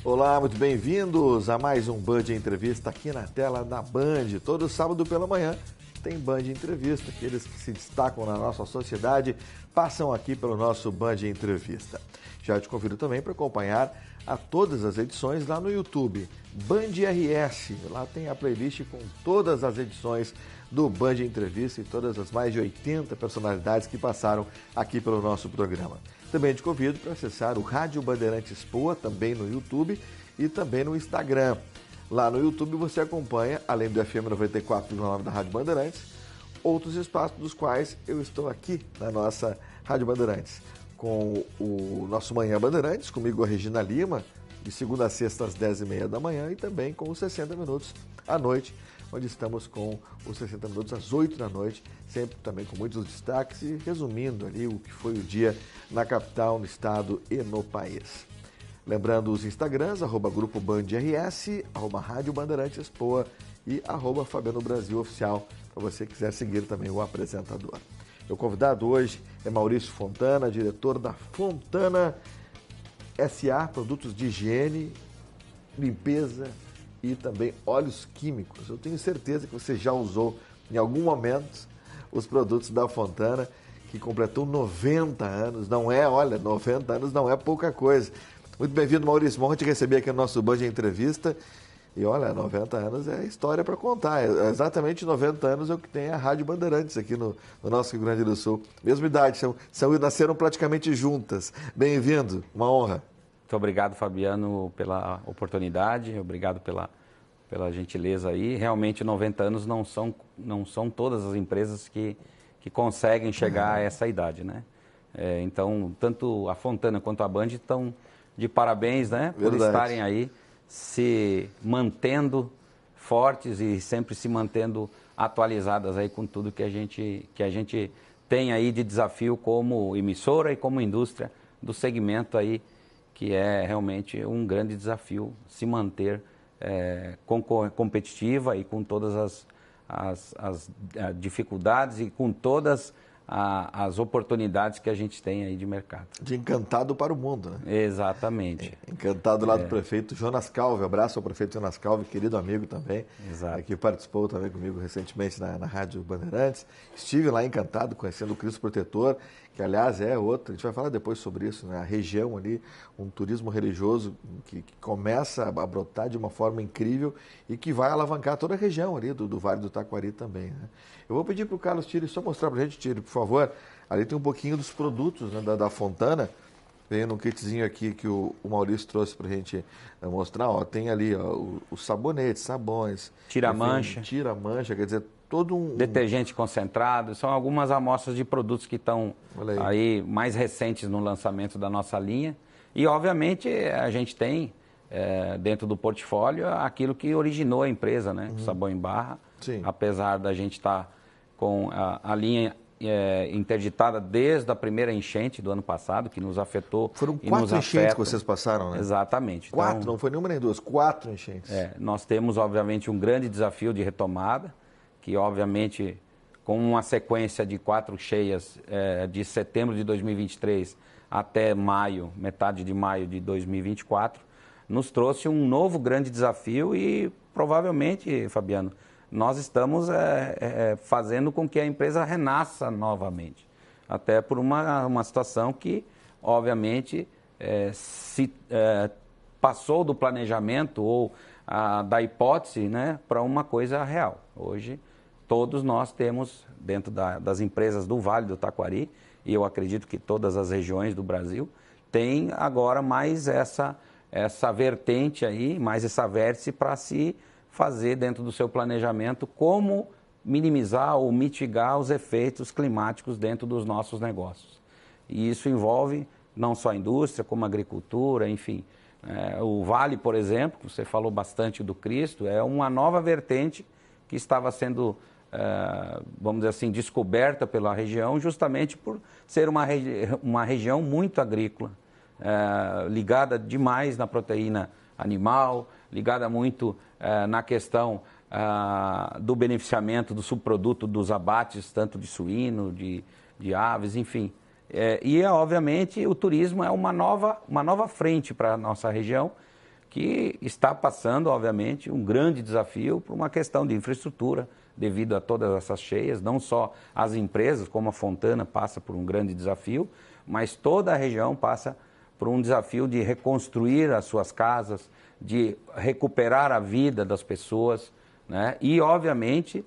Olá, muito bem-vindos a mais um Band Entrevista aqui na tela da Band. Todo sábado pela manhã tem Band Entrevista. Aqueles que se destacam na nossa sociedade passam aqui pelo nosso Band Entrevista. Já te convido também para acompanhar a todas as edições lá no YouTube, Band RS. Lá tem a playlist com todas as edições do Band Entrevista e todas as mais de 80 personalidades que passaram aqui pelo nosso programa. Também te convido para acessar o Rádio Bandeirantes Poa, também no YouTube e também no Instagram. Lá no YouTube você acompanha, além do FM 94,9 da Rádio Bandeirantes, outros espaços dos quais eu estou aqui na nossa Rádio Bandeirantes. Com o nosso Manhã Bandeirantes, comigo a Regina Lima, de segunda a sexta às 10h30 da manhã, e também com os 60 Minutos à noite, onde estamos com os 60 Minutos às 8 da noite, sempre também com muitos destaques e resumindo ali o que foi o dia na capital, no estado e no país. Lembrando os Instagrams, @Grupo Band RS, @Rádio Bandeirantes Poa e @Fabiano Brasil Oficial, para você que quiser seguir também o apresentador. Meu convidado hoje é Maurício Fontana, diretor da Fontana SA, produtos de higiene, limpeza e também óleos químicos. Eu tenho certeza que você já usou em algum momento os produtos da Fontana, que completou 90 anos. Não é, olha, 90 anos não é pouca coisa. Muito bem-vindo, Maurício. Bom te receber aqui no nosso Band Entrevista. E olha, 90 anos é história para contar. Exatamente 90 anos é o que tem a Rádio Bandeirantes aqui no nosso Rio Grande do Sul. Mesma idade, nasceram praticamente juntas. Bem-vindo, uma honra. Muito obrigado, Fabiano, pela oportunidade, obrigado pela gentileza aí. Realmente 90 anos não são todas as empresas que conseguem chegar a essa idade, né? Então, tanto a Fontana quanto a Band estão de parabéns, né? Por estarem aí se mantendo fortes e sempre se mantendo atualizadas aí com tudo que a gente tem aí de desafio como emissora e como indústria do segmento aí, que é realmente um grande desafio se manter competitiva e com todas as dificuldades e com todas as oportunidades que a gente tem aí de mercado. De encantado para o mundo, né? Exatamente. Encantado lá do prefeito Jonas Calvi. Abraço ao prefeito Jonas Calvi, querido amigo também. Exato. Que participou também comigo recentemente na Rádio Bandeirantes. Estive lá encantado, conhecendo o Cristo Protetor, que aliás é outro, a gente vai falar depois sobre isso, né? A região ali, um turismo religioso que começa a brotar de uma forma incrível e que vai alavancar toda a região ali do Vale do Taquari também, né? Eu vou pedir para o Carlos Tire só mostrar para a gente, Tire, por favor. Ali tem um pouquinho dos produtos, né, da Fontana. Vem num kitzinho aqui que o Maurício trouxe para a gente mostrar. Ó, tem ali os sabonetes, sabões. Tira-mancha. Tira-mancha, quer dizer, todo um... Detergente concentrado. São algumas amostras de produtos que estão aí mais recentes no lançamento da nossa linha. E, obviamente, a gente tem dentro do portfólio aquilo que originou a empresa, né? O sabão em barra. Sim. Apesar da gente estar com a linha interditada desde a primeira enchente do ano passado, que nos afetou. Foram 4 enchentes que vocês passaram, né? Exatamente. 4, então, não foi nenhuma nem duas, 4 enchentes. Nós temos, obviamente, um grande desafio de retomada, que, obviamente, com uma sequência de 4 cheias de setembro de 2023 até maio, metade de maio de 2024, nos trouxe um novo grande desafio e, provavelmente, Fabiano, nós estamos fazendo com que a empresa renasça novamente. Até por uma situação que, obviamente, passou do planejamento ou da hipótese, né, para uma coisa real. Hoje, todos nós temos, dentro das empresas do Vale do Taquari, e eu acredito que todas as regiões do Brasil, tem agora mais essa vertente aí, mais essa vértice para se fazer dentro do seu planejamento como minimizar ou mitigar os efeitos climáticos dentro dos nossos negócios. E isso envolve não só a indústria, como a agricultura, enfim. O Vale, por exemplo, você falou bastante do Cristo, é uma nova vertente que estava sendo, vamos dizer assim, descoberta pela região, justamente por ser uma região muito agrícola, ligada demais na proteína animal, ligada muito na questão do beneficiamento do subproduto dos abates, tanto de suíno, de aves, enfim. Obviamente, o turismo é uma nova frente para a nossa região, que está passando, obviamente, um grande desafio por uma questão de infraestrutura, devido a todas essas cheias, não só as empresas, como a Fontana passa por um grande desafio, mas toda a região passa por um desafio de reconstruir as suas casas, de recuperar a vida das pessoas, né? E, obviamente,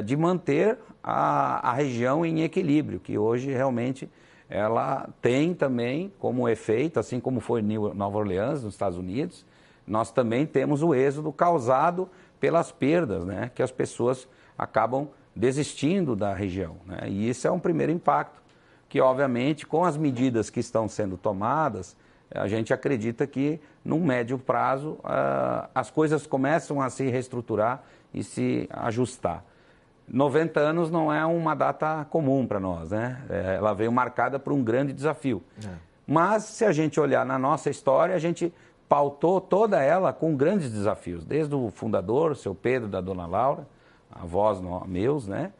de manter a região em equilíbrio, que hoje realmente ela tem também como efeito, assim como foi em Nova Orleans, nos Estados Unidos, nós também temos o êxodo causado pelas perdas, né? Que as pessoas acabam desistindo da região, né? E isso é um primeiro impacto, que obviamente com as medidas que estão sendo tomadas, a gente acredita que no médio prazo as coisas começam a se reestruturar e se ajustar. 90 anos não é uma data comum para nós, né? Ela veio marcada por um grande desafio. Mas se a gente olhar na nossa história, a gente pautou toda ela com grandes desafios, desde o fundador, o seu Pedro, da dona Laura, avós meus, né?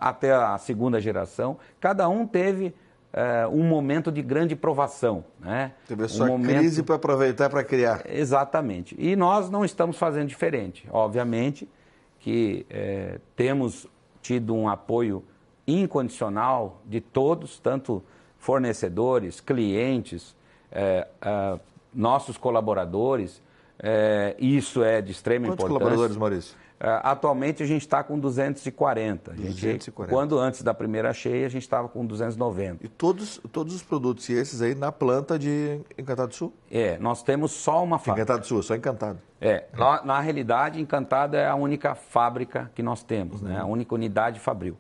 Até a segunda geração, cada um teve um momento de grande provação, né? Teve a sua crise para aproveitar para criar. Exatamente. E nós não estamos fazendo diferente. Obviamente que temos tido um apoio incondicional de todos, tanto fornecedores, clientes, nossos colaboradores. Isso é de extrema importância. Quantos colaboradores, Maurício? Atualmente a gente está com 240. 240. Quando antes da primeira cheia a gente estava com 290. E todos os produtos, e esses aí na planta de Encantado do Sul? Nós temos só uma fábrica. Encantado do Sul, só Encantado. Na realidade, Encantado é a única fábrica que nós temos, né? A única unidade fabril.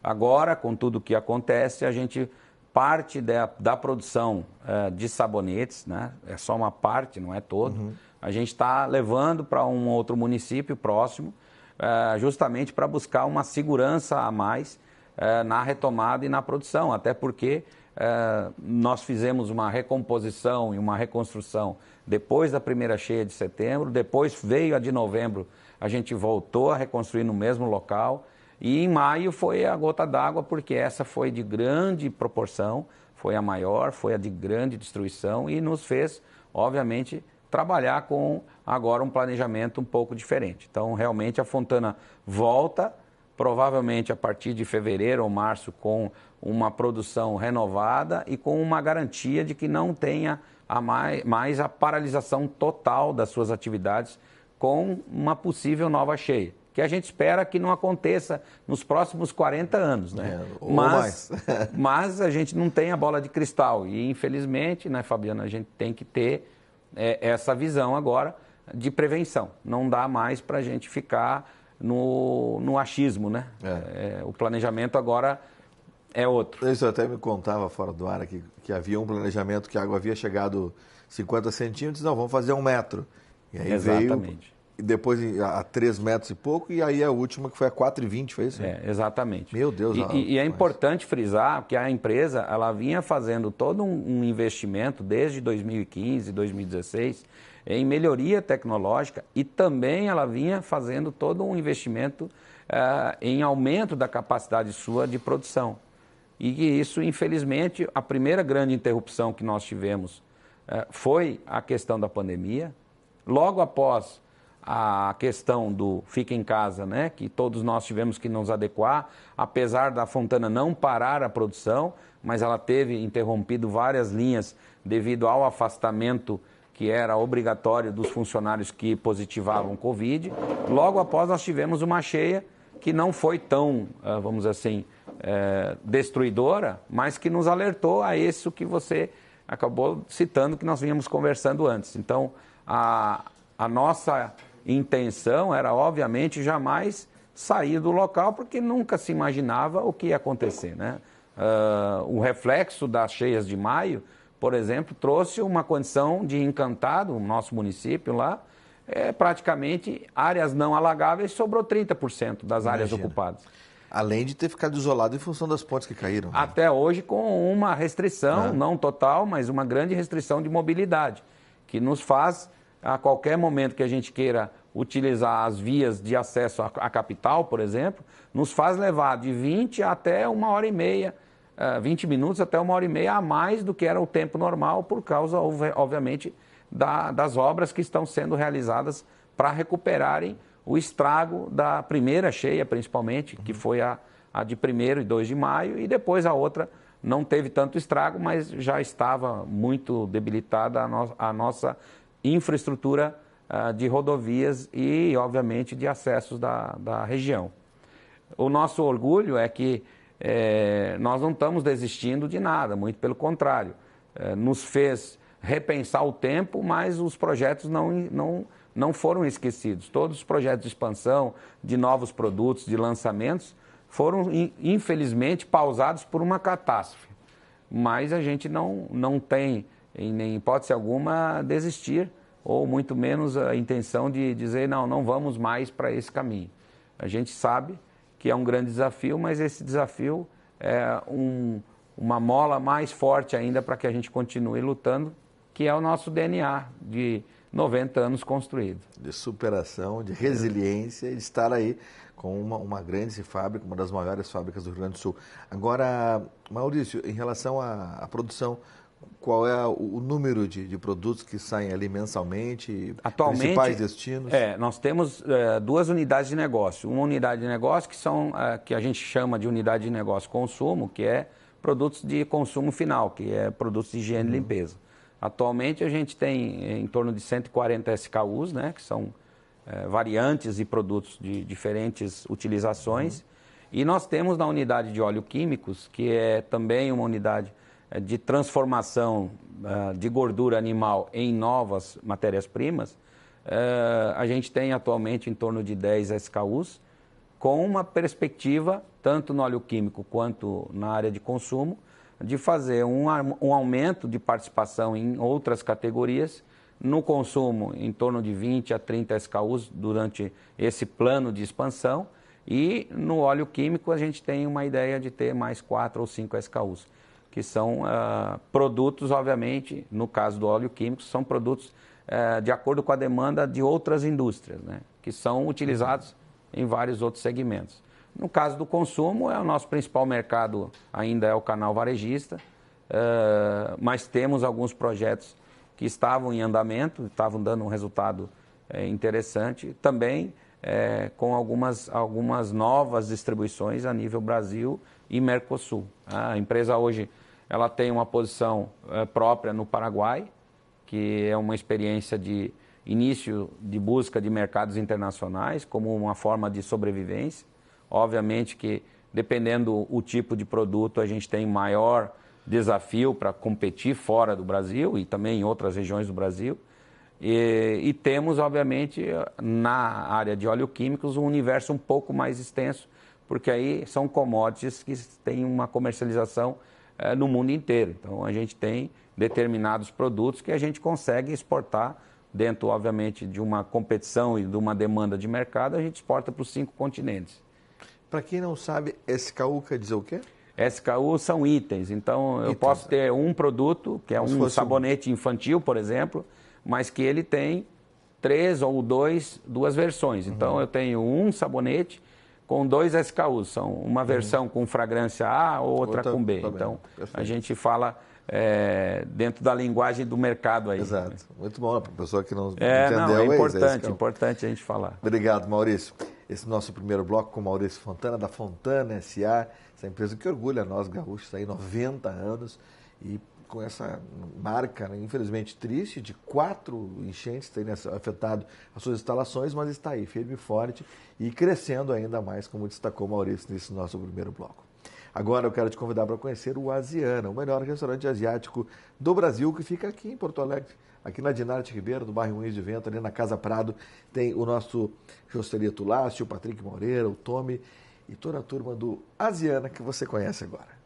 Agora, com tudo o que acontece, a gente parte da produção de sabonetes, né? É só uma parte, não é todo. A gente está levando para um outro município próximo, justamente para buscar uma segurança a mais na retomada e na produção, até porque nós fizemos uma recomposição e uma reconstrução depois da primeira cheia de setembro, depois veio a de novembro, a gente voltou a reconstruir no mesmo local, e em maio foi a gota d'água, porque essa foi de grande proporção, foi a maior, foi a de grande destruição e nos fez, obviamente, trabalhar com agora um planejamento um pouco diferente. Então, realmente, a Fontana volta, provavelmente a partir de fevereiro ou março, com uma produção renovada e com uma garantia de que não tenha mais a paralisação total das suas atividades com uma possível nova cheia, que a gente espera que não aconteça nos próximos 40 anos, né? Mas a gente não tem a bola de cristal e, infelizmente, né, Fabiana, a gente tem que ter essa visão agora de prevenção. Não dá mais para a gente ficar no achismo, né? O planejamento agora é outro. Isso eu até me contava fora do ar aqui, que havia um planejamento que a água havia chegado 50 centímetros, não, vamos fazer 1 metro. E aí exatamente. E depois a 3 metros e pouco, e aí a última que foi a 4,20, foi isso? Exatamente. Meu Deus. E é importante frisar que a empresa, ela vinha fazendo todo um investimento desde 2015, 2016, em melhoria tecnológica, e também ela vinha fazendo todo um investimento em aumento da capacidade sua de produção. E isso, infelizmente, a primeira grande interrupção que nós tivemos foi a questão da pandemia. Logo após a questão do fica em casa, né, que todos nós tivemos que nos adequar, apesar da Fontana não parar a produção, mas ela teve interrompido várias linhas devido ao afastamento que era obrigatório dos funcionários que positivavam Covid. Logo após nós tivemos uma cheia que não foi tão, vamos dizer assim, destruidora, mas que nos alertou a isso que você acabou citando, que nós vínhamos conversando antes. Então, a nossa intenção era, obviamente, jamais sair do local, porque nunca se imaginava o que ia acontecer, né? O reflexo das cheias de maio, por exemplo, trouxe uma condição de Encantado, o nosso município lá, praticamente áreas não alagáveis, sobrou 30% das áreas ocupadas. Além de ter ficado isolado em função das pontes que caíram. Né? Até hoje com uma restrição, não total, mas uma grande restrição de mobilidade, que nos faz, a qualquer momento que a gente queira utilizar as vias de acesso à capital, por exemplo, nos faz levar de 20 até 1h30, 20 minutos até 1h30 a mais do que era o tempo normal, por causa, obviamente, das obras que estão sendo realizadas para recuperarem o estrago da primeira cheia, principalmente, que foi a de 1º e 2 de maio, e depois a outra não teve tanto estrago, mas já estava muito debilitada a nossa infraestrutura de rodovias e, obviamente, de acessos da região. O nosso orgulho é que nós não estamos desistindo de nada, muito pelo contrário. Nos fez repensar o tempo, mas os projetos não foram esquecidos. Todos os projetos de expansão, de novos produtos, de lançamentos, foram, infelizmente, pausados por uma catástrofe. Mas a gente não tem, em hipótese alguma, desistir, ou muito menos a intenção de dizer, não vamos mais para esse caminho. A gente sabe que é um grande desafio, mas esse desafio é uma mola mais forte ainda para que a gente continue lutando, que é o nosso DNA de 90 anos construído. De superação, de resiliência, de estar aí com uma grande fábrica, uma das maiores fábricas do Rio Grande do Sul. Agora, Maurício, em relação à produção, qual é o número de produtos que saem ali mensalmente? Atualmente, principais destinos? Nós temos 2 unidades de negócio. Uma unidade de negócio que a gente chama de unidade de negócio consumo, que é produtos de consumo final, que é produtos de higiene e limpeza. Atualmente a gente tem em torno de 140 SKUs, né, que são variantes e produtos de diferentes utilizações. E nós temos na unidade de óleo químicos, que é também uma unidade de transformação de gordura animal em novas matérias-primas. A gente tem atualmente em torno de 10 SKUs, com uma perspectiva, tanto no óleo químico quanto na área de consumo, de fazer um aumento de participação em outras categorias, no consumo em torno de 20 a 30 SKUs durante esse plano de expansão, e no óleo químico a gente tem uma ideia de ter mais 4 ou 5 SKUs, que são produtos, obviamente, no caso do óleo químico, são produtos de acordo com a demanda de outras indústrias, né, que são utilizados em vários outros segmentos. No caso do consumo, o nosso principal mercado ainda é o canal varejista, mas temos alguns projetos que estavam em andamento, estavam dando um resultado interessante, também com algumas novas distribuições a nível Brasil e Mercosul. A empresa hoje ela tem uma posição própria no Paraguai, que é uma experiência de início de busca de mercados internacionais como uma forma de sobrevivência. Obviamente que, dependendo do tipo de produto, a gente tem maior desafio para competir fora do Brasil e também em outras regiões do Brasil. E temos, obviamente, na área de óleo químicos, um universo um pouco mais extenso, porque aí são commodities que têm uma comercialização no mundo inteiro. Então, a gente tem determinados produtos que a gente consegue exportar dentro, obviamente, de uma competição e de uma demanda de mercado, a gente exporta para os 5 continentes. Para quem não sabe, SKU quer dizer o quê? SKU são itens, então eu posso ter um produto, que é um sabonete infantil, por exemplo, mas que ele tem 3 ou 2 versões. Então eu tenho um sabonete com 2 SKUs, são uma versão com fragrância A ou outra com B. Então a gente fala dentro da linguagem do mercado aí. Exato, muito bom, para a pessoa que não entendeu. É importante a gente falar. Obrigado, Maurício. Esse é o nosso primeiro bloco com Maurício Fontana, da Fontana S.A., essa empresa que orgulha nós gaúchos, aí 90 anos, e com essa marca, né, infelizmente triste, de 4 enchentes terem afetado as suas instalações, mas está aí, firme e forte e crescendo ainda mais, como destacou Maurício nesse nosso primeiro bloco. Agora eu quero te convidar para conhecer o Asiana, o melhor restaurante asiático do Brasil, que fica aqui em Porto Alegre, aqui na Dinarte Ribeiro, do bairro Moinhos de Vento, ali na Casa Prado. Tem o nosso Josteria Tulácio, o Patrick Moreira, o Tommy e toda a turma do Asiana que você conhece agora.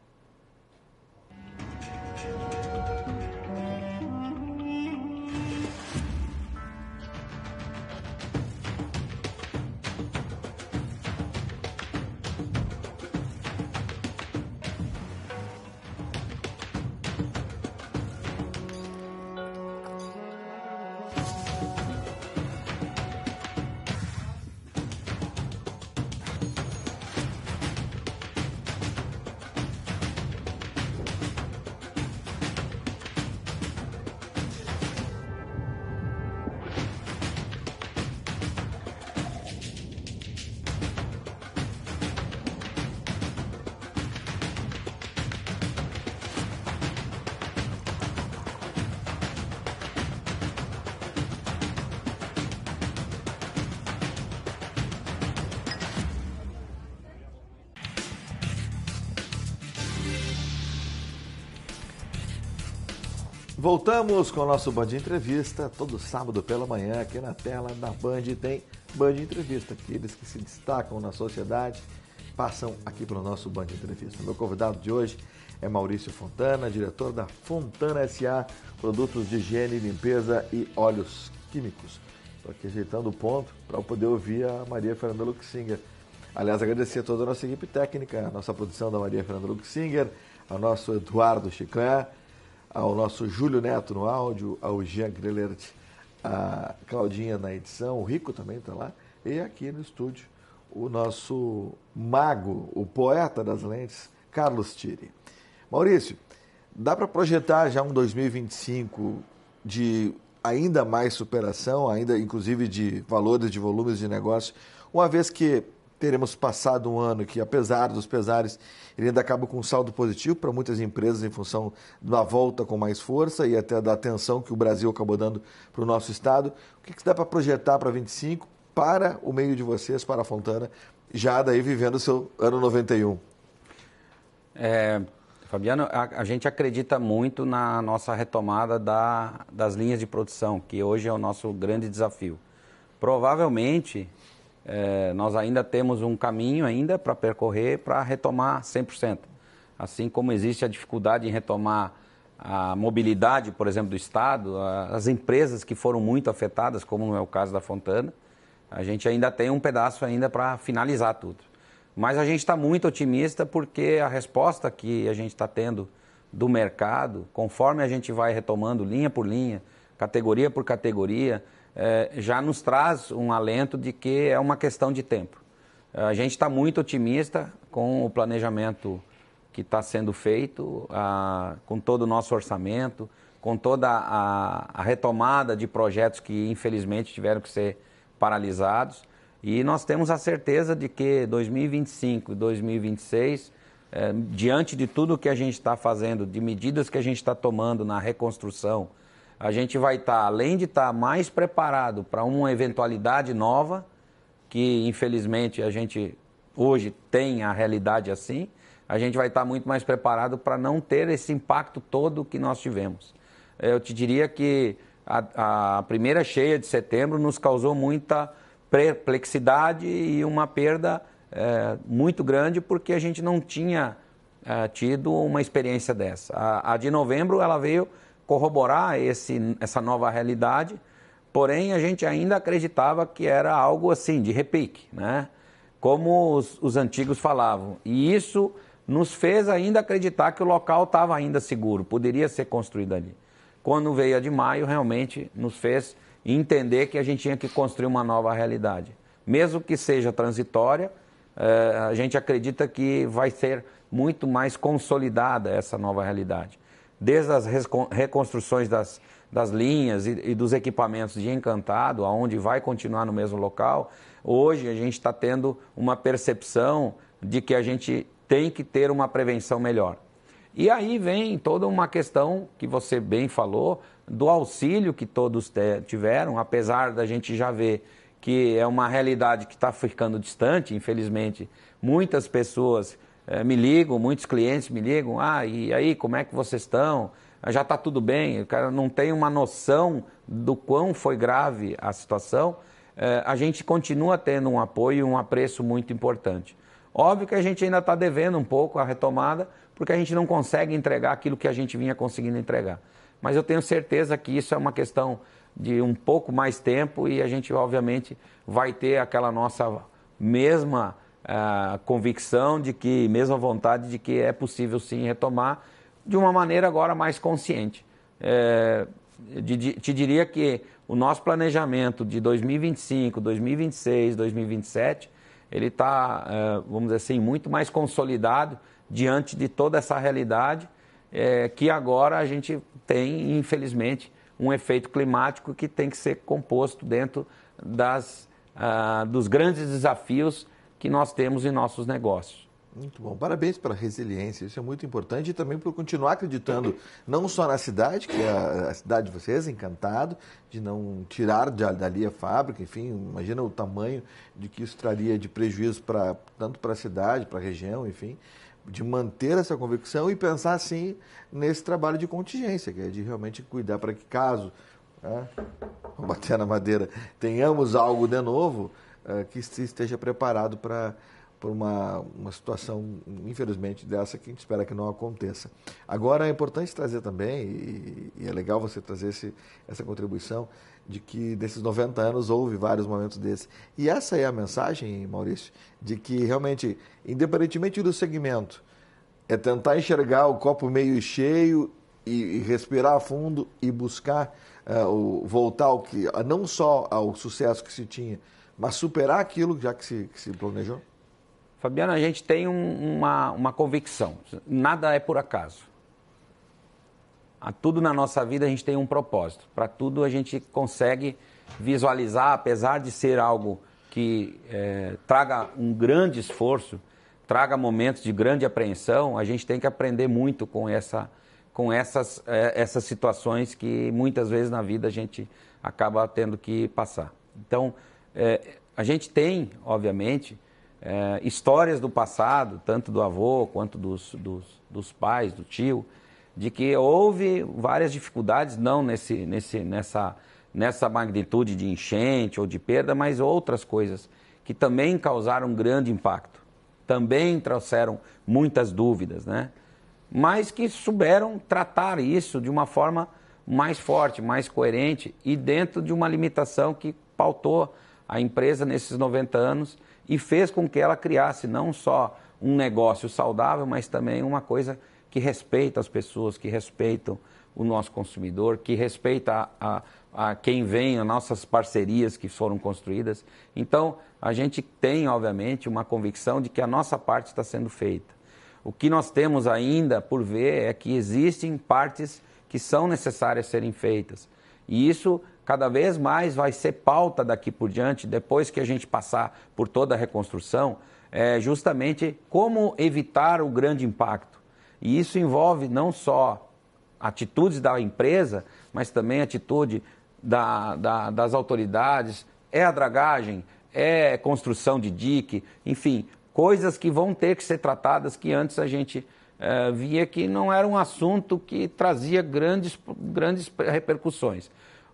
Voltamos com o nosso Band Entrevista, todo sábado pela manhã, aqui na tela da Band tem Band Entrevista. Aqueles que se destacam na sociedade passam aqui pelo nosso Band Entrevista. Meu convidado de hoje é Maurício Fontana, diretor da Fontana S.A., produtos de higiene, limpeza e óleos químicos. Estou aqui ajeitando o ponto para eu poder ouvir a Maria Fernanda Luxinger. Aliás, agradecer a toda a nossa equipe técnica, a nossa produção da Maria Fernanda Luxinger, ao nosso Eduardo Chiclé, ao nosso Júlio Neto no áudio, ao Jean Grellert, a Claudinha na edição, o Rico também está lá, e aqui no estúdio o nosso mago, o poeta das lentes, Carlos Thierry. Maurício, dá para projetar já um 2025 de ainda mais superação, ainda inclusive de valores, de volumes de negócio, uma vez que teremos passado um ano que, apesar dos pesares, ele ainda acaba com um saldo positivo para muitas empresas em função da volta com mais força e até da atenção que o Brasil acabou dando para o nosso estado. O que dá para projetar para 25 para o meio de vocês, para a Fontana, já daí vivendo o seu ano 91? Fabiano, a gente acredita muito na nossa retomada das linhas de produção, que hoje é o nosso grande desafio. Provavelmente, nós ainda temos um caminho ainda para percorrer para retomar 100%. Assim como existe a dificuldade em retomar a mobilidade, por exemplo, do Estado, as empresas que foram muito afetadas, como é o caso da Fontana, a gente ainda tem um pedaço ainda para finalizar tudo. Mas a gente está muito otimista porque a resposta que a gente está tendo do mercado, conforme a gente vai retomando linha por linha, categoria por categoria, já nos traz um alento de que é uma questão de tempo. A gente está muito otimista com o planejamento que está sendo feito, com todo o nosso orçamento, com toda a retomada de projetos que infelizmente tiveram que ser paralisados. E nós temos a certeza de que 2025 e 2026, diante de tudo que a gente está fazendo, de medidas que a gente está tomando na reconstrução, a gente vai estar, além de estar mais preparado para uma eventualidade nova, que infelizmente a gente hoje tem a realidade assim, a gente vai estar muito mais preparado para não ter esse impacto todo que nós tivemos. Eu te diria que a primeira cheia de setembro nos causou muita perplexidade e uma perda muito grande porque a gente não tinha tido uma experiência dessa. A de novembro ela veio corroborar essa nova realidade, porém a gente ainda acreditava que era algo assim, de repique, né? Como os antigos falavam. E isso nos fez ainda acreditar que o local estava ainda seguro, poderia ser construído ali. Quando veio a de maio, realmente nos fez entender que a gente tinha que construir uma nova realidade. Mesmo que seja transitória, a gente acredita que vai ser muito mais consolidada essa nova realidade. Desde as reconstruções das linhas e dos equipamentos de Encantado, aonde vai continuar no mesmo local, hoje a gente está tendo uma percepção de que a gente tem que ter uma prevenção melhor. E aí vem toda uma questão que você bem falou, do auxílio que todos tiveram, apesar da gente já ver que é uma realidade que está ficando distante, infelizmente. Muitas pessoas me ligam, muitos clientes me ligam, e aí, como é que vocês estão? Já está tudo bem, o cara não tem uma noção do quão foi grave a situação. A gente continua tendo um apoio e um apreço muito importante. Óbvio que a gente ainda está devendo um pouco a retomada, porque a gente não consegue entregar aquilo que a gente vinha conseguindo entregar. Mas eu tenho certeza que isso é uma questão de um pouco mais tempo e a gente, obviamente, vai ter aquela nossa mesma convicção de que, mesma vontade de que é possível sim retomar de uma maneira agora mais consciente. Te diria que o nosso planejamento de 2025, 2026, 2027, ele está, vamos dizer assim, muito mais consolidado diante de toda essa realidade que agora a gente tem, infelizmente, um efeito climático que tem que ser composto dentro dos grandes desafios que nós temos em nossos negócios. Muito bom. Parabéns pela resiliência, isso é muito importante e também por continuar acreditando não só na cidade, que é a cidade de vocês, Encantado, de não tirar dali a fábrica, enfim, imagina o tamanho de que isso traria de prejuízo tanto para a cidade, para a região, enfim, de manter essa convicção e pensar, sim, nesse trabalho de contingência, que é de realmente cuidar para que caso, vou bater na madeira, tenhamos algo de novo, que se esteja preparado para uma situação, infelizmente, dessa que a gente espera que não aconteça. Agora, é importante trazer também, e é legal você trazer essa contribuição, de que desses 90 anos houve vários momentos desses. E essa é a mensagem, Maurício, de que realmente, independentemente do segmento, é tentar enxergar o copo meio cheio e respirar fundo e buscar voltar não só ao sucesso que se tinha, mas superar aquilo já que se planejou? Fabiano, a gente tem uma convicção, nada é por acaso. A tudo na nossa vida a gente tem um propósito, para tudo a gente consegue visualizar, apesar de ser algo que traga um grande esforço, traga momentos de grande apreensão, a gente tem que aprender muito com essas situações que muitas vezes na vida a gente acaba tendo que passar. Então, a gente tem, obviamente, histórias do passado, tanto do avô quanto dos pais, do tio, de que houve várias dificuldades, não nessa magnitude de enchente ou de perda, mas outras coisas que também causaram grande impacto, também trouxeram muitas dúvidas, né? Mas que souberam tratar isso de uma forma mais forte, mais coerente e dentro de uma limitação que pautou a empresa nesses 90 anos e fez com que ela criasse não só um negócio saudável, mas também uma coisa que respeita as pessoas, que respeitam o nosso consumidor, que respeita a quem vem, as nossas parcerias que foram construídas. Então, a gente tem, obviamente, uma convicção de que a nossa parte está sendo feita. O que nós temos ainda por ver é que existem partes que são necessárias serem feitas. E isso cada vez mais vai ser pauta daqui por diante, depois que a gente passar por toda a reconstrução, justamente como evitar o grande impacto. E isso envolve não só atitudes da empresa, mas também atitude das autoridades, a dragagem, construção de dique, enfim, coisas que vão ter que ser tratadas que antes a gente via que não era um assunto que trazia grandes repercussões.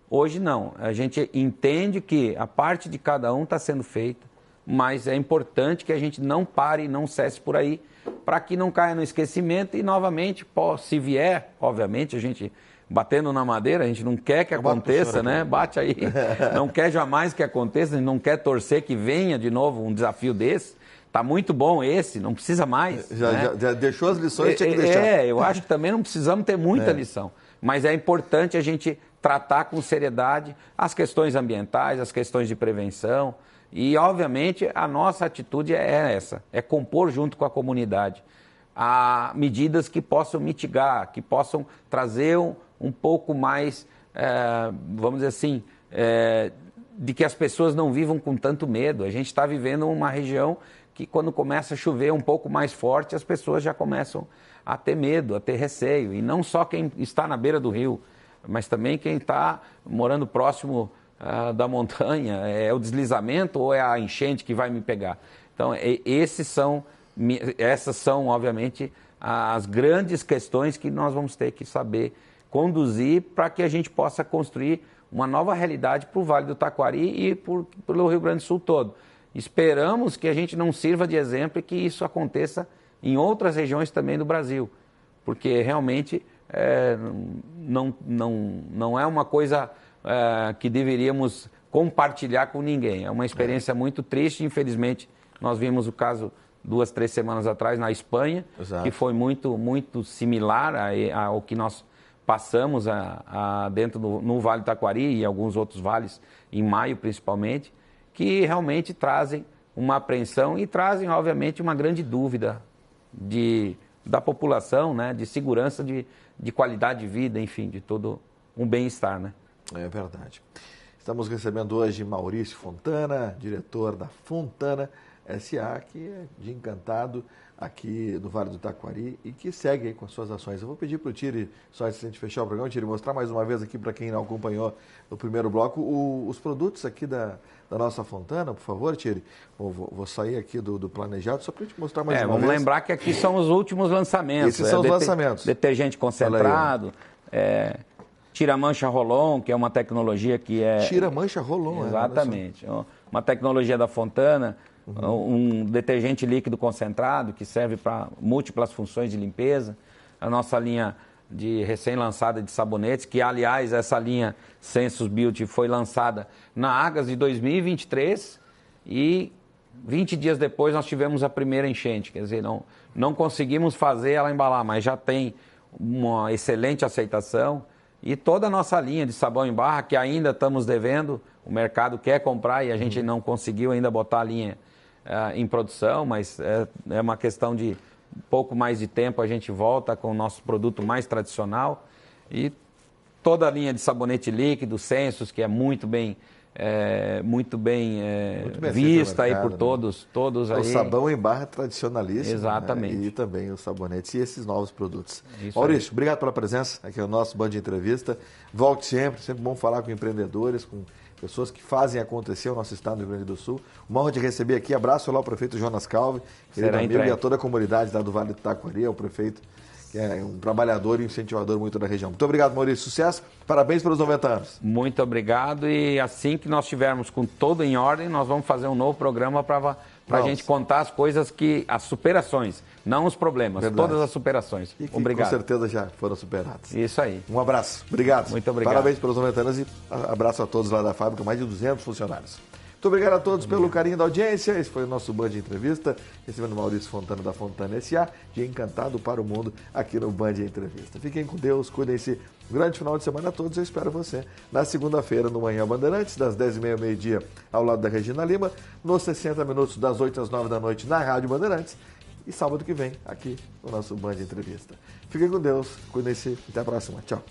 Hoje não, a gente entende que a parte de cada um está sendo feita, mas é importante que a gente não pare e não cesse por aí, para que não caia no esquecimento e novamente, se vier, obviamente, a gente batendo na madeira, a gente não quer que aconteça, né? Bate aí, não quer jamais que aconteça, a gente não quer torcer que venha de novo um desafio desse. Tá muito bom esse, não precisa mais. Já deixou as lições, tinha que deixar. Eu acho que também não precisamos ter muita lição, mas é importante a gente tratar com seriedade as questões ambientais, as questões de prevenção e, obviamente, a nossa atitude é essa, é compor junto com a comunidade a medidas que possam mitigar, que possam trazer um pouco mais, vamos dizer assim, de que as pessoas não vivam com tanto medo. A gente está vivendo uma região que quando começa a chover um pouco mais forte, as pessoas já começam a ter medo, a ter receio. E não só quem está na beira do rio, mas também quem está morando próximo da montanha. É o deslizamento ou é a enchente que vai me pegar? Então, essas são, obviamente, as grandes questões que nós vamos ter que saber conduzir para que a gente possa construir uma nova realidade para o Vale do Taquari e pelo Rio Grande do Sul todo. Esperamos que a gente não sirva de exemplo e que isso aconteça em outras regiões também do Brasil, porque realmente não é uma coisa que deveríamos compartilhar com ninguém. É uma experiência muito triste, infelizmente. Nós vimos o caso 2, 3 semanas atrás na Espanha, Exato. Que foi muito, muito similar ao que nós passamos no Vale do Taquari e alguns outros vales, em maio principalmente, que realmente trazem uma apreensão e trazem, obviamente, uma grande dúvida da população, né, de segurança, de qualidade de vida, enfim, de todo um bem-estar, né? É verdade. Estamos recebendo hoje Maurício Fontana, diretor da Fontana SA, que é de Encantado, aqui do Vale do Taquari, e que segue aí com as suas ações. Eu vou pedir para o Thierry, só antes de a gente fechar o programa, Thierry, mostrar mais uma vez aqui para quem não acompanhou no primeiro bloco, os produtos aqui da nossa Fontana, por favor, Thierry. Vou sair aqui do planejado, só para a gente mostrar mais uma vez. Vamos lembrar que aqui são os últimos lançamentos. Esses são os lançamentos. Detergente concentrado, tira-mancha Rolon, que é uma tecnologia que é... Tira-mancha Rolon, exatamente. Uma tecnologia da Fontana, um detergente líquido concentrado, que serve para múltiplas funções de limpeza. A nossa linha de recém-lançada de sabonetes, que, aliás, essa linha Sensus Beauty foi lançada na Argas de 2023 e 20 dias depois nós tivemos a primeira enchente. Quer dizer, não conseguimos fazer ela embalar, mas já tem uma excelente aceitação. E toda a nossa linha de sabão em barra, que ainda estamos devendo, o mercado quer comprar e a gente não conseguiu ainda botar a linha em produção, mas é uma questão de um pouco mais de tempo, a gente volta com o nosso produto mais tradicional. E toda a linha de sabonete líquido, Sensus, que é muito bem vista aí por todos aí. O sabão em barra tradicionalíssimo. Exatamente. Né? E também os sabonetes e esses novos produtos. Isso Maurício, aí. Obrigado pela presença aqui no nosso Band Entrevista. Volte sempre bom falar com empreendedores, com pessoas que fazem acontecer o nosso estado do Rio Grande do Sul. Uma honra de receber aqui. Abraço lá ao prefeito Jonas Calvi, querido amigo, e a toda a comunidade lá do Vale do Taquari, o prefeito, que é um trabalhador e incentivador muito da região. Muito obrigado, Maurício. Sucesso. Parabéns pelos 90 anos. Muito obrigado. E assim que nós tivermos com tudo em ordem, nós vamos fazer um novo programa para a gente contar as coisas as superações, não os problemas, todas as superações. E que obrigado. Com certeza já foram superadas. Isso aí. Um abraço. Obrigado. Muito obrigado. Parabéns pelos 90 anos e abraço a todos lá da fábrica, mais de 200 funcionários. Muito obrigado a todos pelo carinho da audiência. Esse foi o nosso Band Entrevista, recebendo Maurício Fontana da Fontana SA, de Encantado para o Mundo, aqui no Band Entrevista. Fiquem com Deus, cuidem-se. Um grande final de semana a todos. Eu espero você na segunda-feira, no Manhã Bandeirantes, das 10h30 ao meio-dia, ao lado da Regina Lima, nos 60 minutos, das 8 às 9 da noite, na Rádio Bandeirantes. E sábado que vem, aqui no nosso Band Entrevista. Fiquem com Deus, cuidem-se. Até a próxima. Tchau.